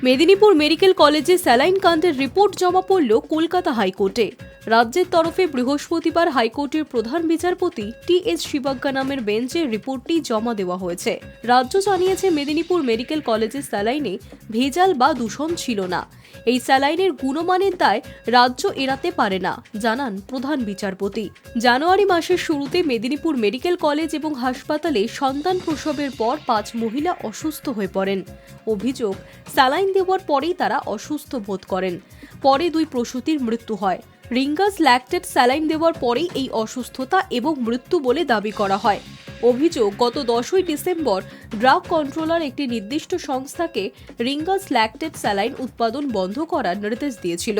Medinipur medical কলেজে saline কাণ্ডের report জমা পড়ল কলকাতা হাইকোর্টে। রাজ্যের তরফে বৃহস্পতিবার হাইকোর্টের প্রধান বিচারপতি টি.এস. শিবজ্ঞা নামের বেঞ্চে রিপোর্টটি জমা দেওয়া হয়েছে। রাজ্য জানিয়েছে মেদিনীপুর মেডিকেল কলেজের স্যালাইনে ভেজাল বা দূষণ ছিল না। এই স্যালাইনের গুণমানের দায় রাজ্য এড়াতে পারে না, জানান প্রধান বিচারপতি। জানুয়ারি মাসের শুরুতে মেদিনীপুর মেডিকেল কলেজ এবং হাসপাতালে সন্তান প্রসবের পর 5 মহিলা অসুস্থ হয়ে পড়েন। অভিযোগ, স্যালাইন দেওয়ার পরেই তারা অসুস্থ বোধ করেন। পরে 2 প্রসূতির মৃত্যু হয়। রিঙ্গাস ল্যাকটেট স্যালাইন দেওয়ার পরেই এই অসুস্থতা এবং মৃত্যু বলে দাবি করা হয়। অভিযোগ, গত 10ই ডিসেম্বর ড্রাগ কন্ট্রোলার একটি নির্দিষ্ট সংস্থাকে রিঙ্গাস ল্যাকটেট স্যালাইন উৎপাদন বন্ধ করার নির্দেশ দিয়েছিল।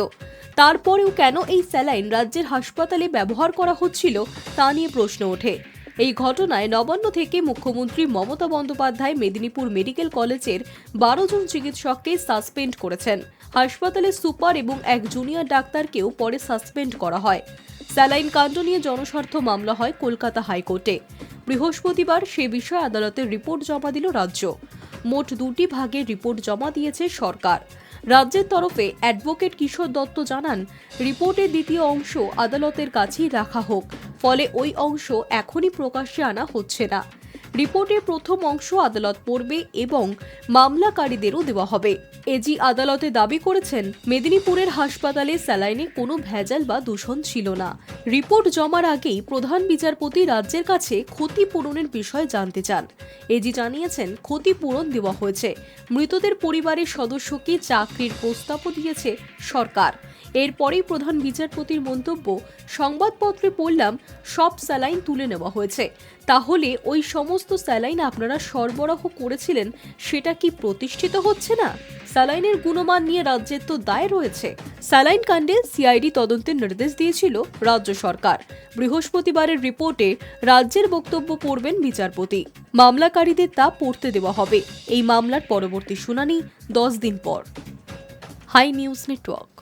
তারপরেও কেন এই স্যালাইন রাজ্যের হাসপাতালে ব্যবহার করা হচ্ছিল তা নিয়ে প্রশ্ন ওঠে। এই ঘটনায় নবান্ন থেকে মুখ্যমন্ত্রী মমতা বন্দ্যোপাধ্যায় মেদিনীপুর মেডিকেল কলেজের 12 জন চিকিৎসককে সাসপেন্ড করেছেন। হাসপাতালের সুপার এবং এক জুনিয়র ডাক্তারকেও পরে সাসপেন্ড করা হয়। স্যালাইন কাণ্ড নিয়ে জনস্বার্থ মামলা হয় কলকাতা হাইকোর্টে। বৃহস্পতিবার সে বিষয়ে আদালতের রিপোর্ট জমা দিল রাজ্য। মোট 2টি ভাগে রিপোর্ট জমা দিয়েছে সরকার। রাজ্যের তরফে অ্যাডভোকেট কিশোর দত্ত জানান, রিপোর্টের দ্বিতীয় অংশ আদালতের কাছেই রাখা হোক, ফলে ওই অংশ এখনই প্রকাশ্যে আনা হচ্ছে না। রিপোর্টের প্রথম অংশ আদালত পড়বে এবং মামলাকারীদেরও দেওয়া হবে। এজি আদালতে দাবি করেছেন, মেদিনীপুরের হাসপাতালে স্যালাইনে কোনো ভেজাল বা দূষণ ছিল না। রিপোর্ট জমার আগেই প্রধান বিচারপতি রাজ্যের কাছে ক্ষতিপূরণের বিষয়ে জানতে চান। এজি জানিয়েছেন, ক্ষতিপূরণ দেওয়া হয়েছে। মৃতদের পরিবারের সদস্যকে চাকরির প্রস্তাবও দিয়েছে সরকার। এরপরেই প্রধান বিচারপতির মন্তব্য, সংবাদপত্রে পড়লাম সব স্যালাইন তুলে নেওয়া হয়েছে। তাহলে ওই সমস্ত স্যালাইন আপনারা সরবরাহ করেছিলেন, সেটা কি প্রতিষ্ঠিত হচ্ছে না? স্যালাইনের গুণমান নিয়ে রাজ্যের তো দায় রয়েছে। স্যালাইন কাণ্ডে সিআইডি তদন্তের নির্দেশ দিয়েছিল রাজ্য সরকার। বৃহস্পতিবারের রিপোর্টে রাজ্যের বক্তব্য পড়বেন বিচারপতি। মামলাকারীদের তা পড়তে দেওয়া হবে। এই মামলার পরবর্তী শুনানি 10 দিন পর। Hi news network.